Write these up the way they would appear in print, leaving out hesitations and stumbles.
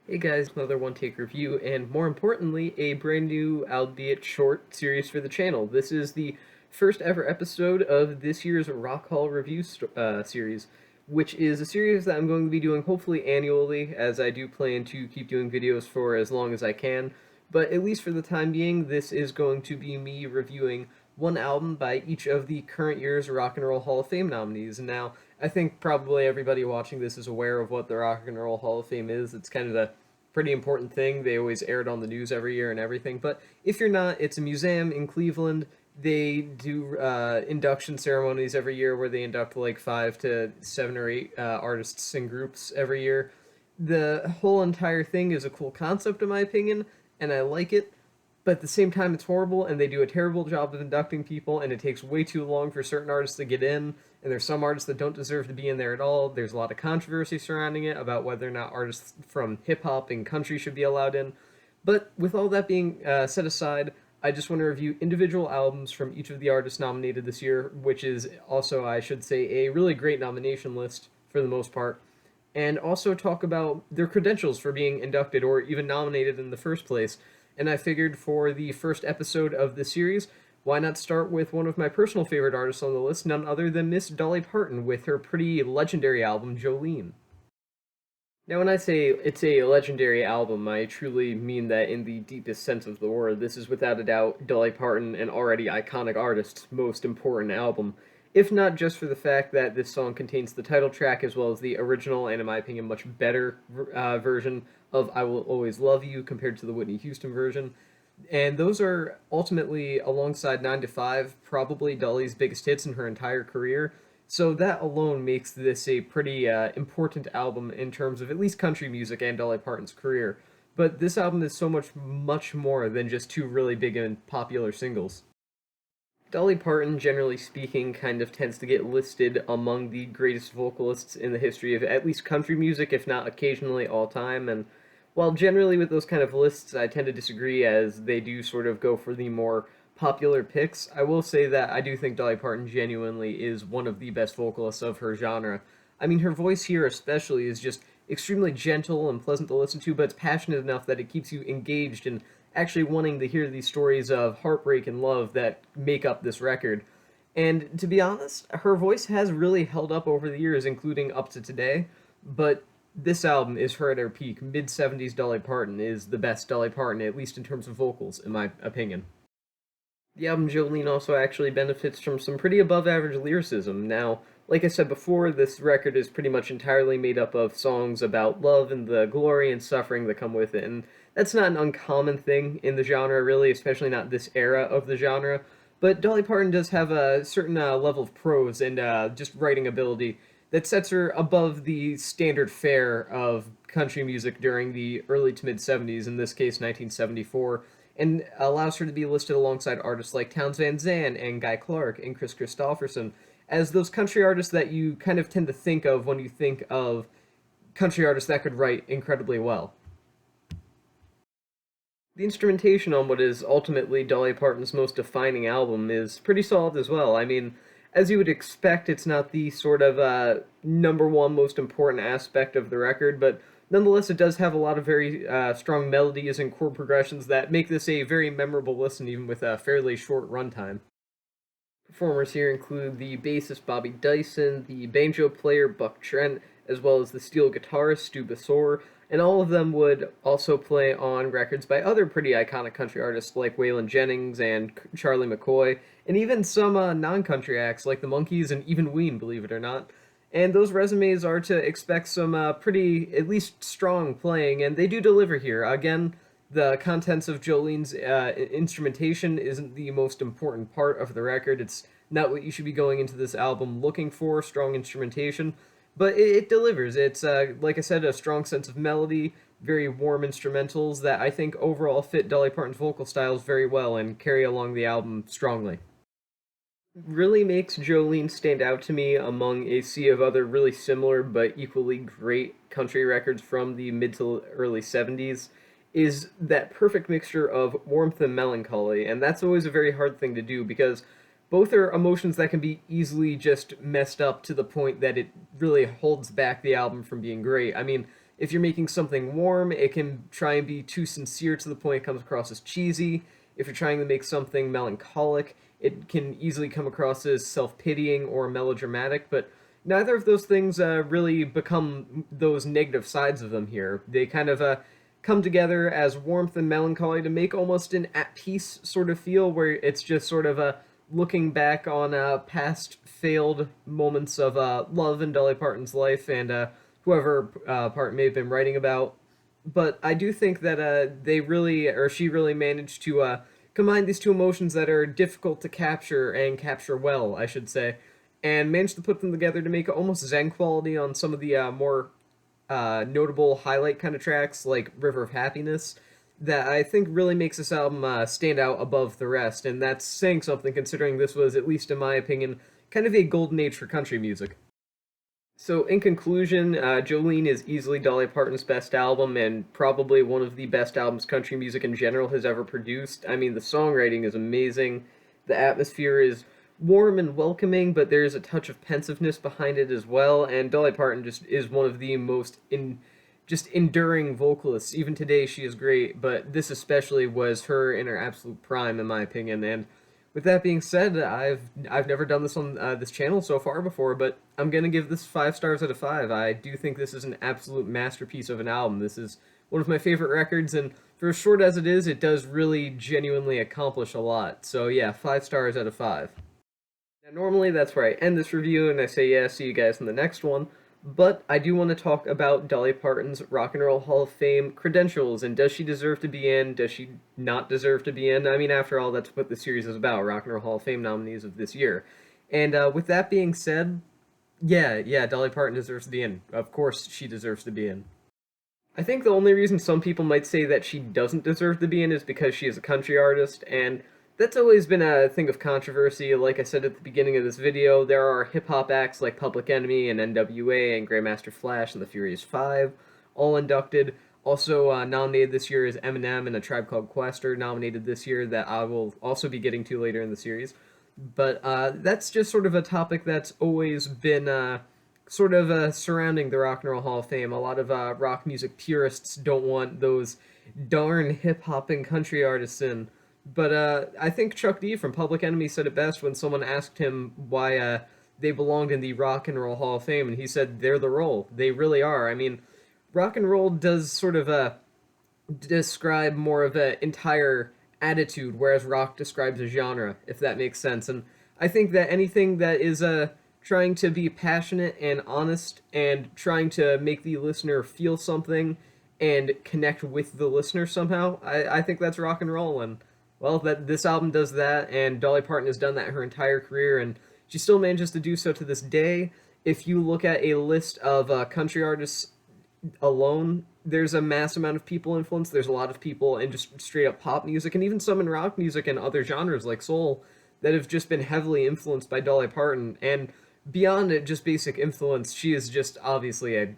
Hey guys, another one take review, and more importantly, a brand new, albeit short, series for the channel. This is the first ever episode of this year's Rock Hall Review series, which is a series that I'm going to be doing hopefully annually, as I do plan to keep doing videos for as long as I can. But at least for the time being, this is going to be me reviewing one album by each of the current year's Rock and Roll Hall of Fame nominees. Now, I think probably everybody watching this is aware of what the Rock and Roll Hall of Fame is. It's kind of a pretty important thing. They always air it on the news every year and everything. But if you're not, it's a museum in Cleveland. They do induction ceremonies every year where they induct like 5 to 7 or 8 artists and groups every year. The whole entire thing is a cool concept, in my opinion, and I like it. But at the same time, it's horrible, and they do a terrible job of inducting people, and it takes way too long for certain artists to get in, and there's some artists that don't deserve to be in there at all. There's a lot of controversy surrounding it about whether or not artists from hip hop and country should be allowed in. But with all that being set aside, I just want to review individual albums from each of the artists nominated this year, which is also, I should say, a really great nomination list for the most part, and also talk about their credentials for being inducted or even nominated in the first place. And I figured for the first episode of the series, why not start with one of my personal favorite artists on the list, none other than Miss Dolly Parton with her pretty legendary album, Jolene. Now, when I say it's a legendary album, I truly mean that in the deepest sense of the word. This is without a doubt Dolly Parton, an already iconic artist's most important album, if not just for the fact that this song contains the title track as well as the original and, in my opinion, much better version of I Will Always Love You compared to the Whitney Houston version. And those are ultimately, alongside 9 to 5, probably Dolly's biggest hits in her entire career. So that alone makes this a pretty important album in terms of at least country music and Dolly Parton's career. But this album is so much more than just two really big and popular singles. Dolly Parton, generally speaking, kind of tends to get listed among the greatest vocalists in the history of at least country music, if not occasionally all time. And while generally with those kind of lists, I tend to disagree as they do sort of go for the more popular picks, I will say that I do think Dolly Parton genuinely is one of the best vocalists of her genre. I mean, her voice here especially is just extremely gentle and pleasant to listen to, but it's passionate enough that it keeps you engaged and actually wanting to hear these stories of heartbreak and love that make up this record. And to be honest, her voice has really held up over the years, including up to today, but this album is her at her peak. Mid 70s Dolly Parton is the best Dolly Parton, at least in terms of vocals, in my opinion. The album Jolene also actually benefits from some pretty above average lyricism. Now, like I said before, this record is pretty much entirely made up of songs about love and the glory and suffering that come with it, and that's not an uncommon thing in the genre, really, especially not this era of the genre. But Dolly Parton does have a certain level of prose and just writing ability that sets her above the standard fare of country music during the early to mid 70s, in this case 1974, and allows her to be listed alongside artists like Townes Van Zandt and Guy Clark and Chris Christopherson as those country artists that you kind of tend to think of when you think of country artists that could write incredibly well. The instrumentation on what is ultimately Dolly Parton's most defining album is pretty solid as well. I mean, as you would expect, it's not the sort of number one most important aspect of the record, but nonetheless, it does have a lot of very strong melodies and chord progressions that make this a very memorable listen, even with a fairly short runtime. Performers here include the bassist Bobby Dyson, the banjo player Buck Trent, as well as the steel guitarist Stu Bassor, and all of them would also play on records by other pretty iconic country artists like Waylon Jennings and Charlie McCoy, and even some non-country acts like the Monkees and even Ween, believe it or not. And those resumes are to expect some pretty, at least strong playing, and they do deliver here. Again, the contents of Jolene's instrumentation isn't the most important part of the record. It's not what you should be going into this album looking for, strong instrumentation, but it delivers. It's, like I said, a strong sense of melody, very warm instrumentals that I think overall fit Dolly Parton's vocal styles very well and carry along the album strongly. Really makes Jolene stand out to me among a sea of other really similar but equally great country records from the mid to early 70s is that perfect mixture of warmth and melancholy, and that's always a very hard thing to do because both are emotions that can be easily just messed up to the point that it really holds back the album from being great. I mean, If you're making something warm, it can try and be too sincere to the point it comes across as cheesy. If you're trying to make something melancholic, it can easily come across as self-pitying or melodramatic, but neither of those things really become those negative sides of them here. They kind of come together as warmth and melancholy to make almost an at-peace sort of feel, where it's just sort of a looking back on past failed moments of love in Dolly Parton's life and whoever Parton may have been writing about. But I do think that they really, or she really managed to combine these two emotions that are difficult to capture and capture well, I should say, and managed to put them together to make almost Zen quality on some of the more notable highlight kind of tracks like River of Happiness that I think really makes this album stand out above the rest, and that's saying something considering this was, at least in my opinion, kind of a golden age for country music. So, in conclusion, Jolene is easily Dolly Parton's best album and probably one of the best albums country music in general has ever produced. I mean, the songwriting is amazing, the atmosphere is warm and welcoming, but there's a touch of pensiveness behind it as well, and Dolly Parton just is one of the most just enduring vocalists. Even today, she is great, but this especially was her in her absolute prime, in my opinion, and with that being said, I've never done this on this channel so far before, but I'm gonna give this 5 stars out of 5. I do think this is an absolute masterpiece of an album. This is one of my favorite records, and for as short as it is, it does really genuinely accomplish a lot. So yeah, 5 stars out of 5. Now normally that's where I end this review, and I say yeah, see you guys in the next one. But I do want to talk about Dolly Parton's Rock and Roll Hall of Fame credentials, and does she deserve to be in? Does she not deserve to be in? I mean, after all, that's what the series is about, Rock and Roll Hall of Fame nominees of this year. And with that being said, yeah, Dolly Parton deserves to be in. Of course she deserves to be in. I think the only reason some people might say that she doesn't deserve to be in is because she is a country artist, and that's always been a thing of controversy. Like I said at the beginning of this video, there are hip-hop acts like Public Enemy and NWA and Grandmaster Flash and the Furious Five, all inducted. Also nominated this year is Eminem and A Tribe Called Quest are nominated this year that I will also be getting to later in the series. But that's just sort of a topic that's always been surrounding the Rock and Roll Hall of Fame. A lot of rock music purists don't want those darn hip-hop and country artists in. But I think Chuck D from Public Enemy said it best when someone asked him why they belonged in the Rock and Roll Hall of Fame, and he said they're the role. They really are. I mean, rock and roll does sort of describe more of an entire attitude, whereas rock describes a genre, if that makes sense. And I think that anything that is trying to be passionate and honest and trying to make the listener feel something and connect with the listener somehow, I think that's rock and roll. And well, this album does that, and Dolly Parton has done that her entire career, and she still manages to do so to this day. If you look at a list of country artists alone, there's a mass amount of people influenced. There's a lot of people in just straight up pop music, and even some in rock music and other genres like soul, that have just been heavily influenced by Dolly Parton. And beyond it, just basic influence, she is just obviously a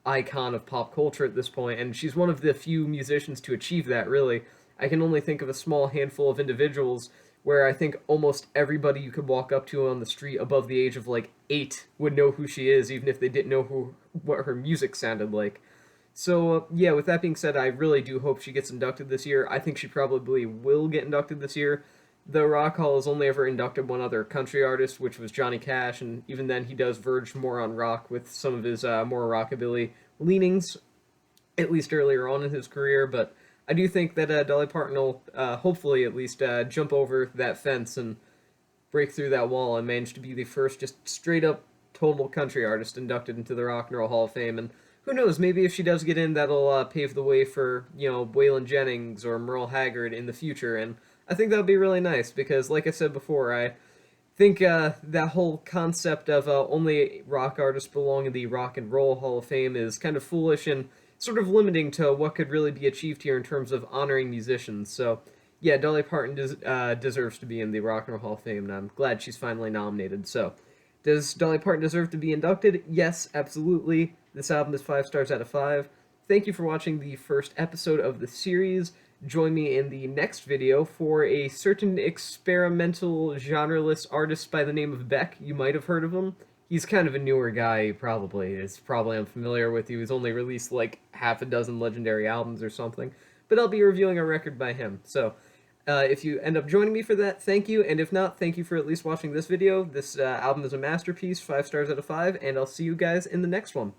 icon of pop culture at this point, and she's one of the few musicians to achieve that, really. I can only think of a small handful of individuals where I think almost everybody you could walk up to on the street above the age of like 8 would know who she is, even if they didn't know what her music sounded like. So yeah, with that being said, I really do hope she gets inducted this year. I think she probably will get inducted this year. The Rock Hall has only ever inducted one other country artist, which was Johnny Cash, and even then he does verge more on rock with some of his more rockabilly leanings, at least earlier on in his career, but I do think that Dolly Parton will hopefully at least jump over that fence and break through that wall and manage to be the first just straight up total country artist inducted into the Rock and Roll Hall of Fame. And who knows, maybe if she does get in, that'll pave the way for, Waylon Jennings or Merle Haggard in the future. And I think that would be really nice because, like I said before, I think that whole concept of only rock artists belong in the Rock and Roll Hall of Fame is kind of foolish and sort of limiting to what could really be achieved here in terms of honoring musicians. So, yeah, Dolly Parton deserves to be in the Rock and Roll Hall of Fame, and I'm glad she's finally nominated. So, does Dolly Parton deserve to be inducted? Yes, absolutely. This album is 5 stars out of 5. Thank you for watching the first episode of the series. Join me in the next video for a certain experimental genreless artist by the name of Beck. You might have heard of him. he's kind of a newer guy, probably. Is probably unfamiliar with you. He's only released like half a dozen legendary albums or something. But I'll be reviewing a record by him. So if you end up joining me for that, thank you. And if not, thank you for at least watching this video. This album is a masterpiece, 5 stars out of 5. And I'll see you guys in the next one.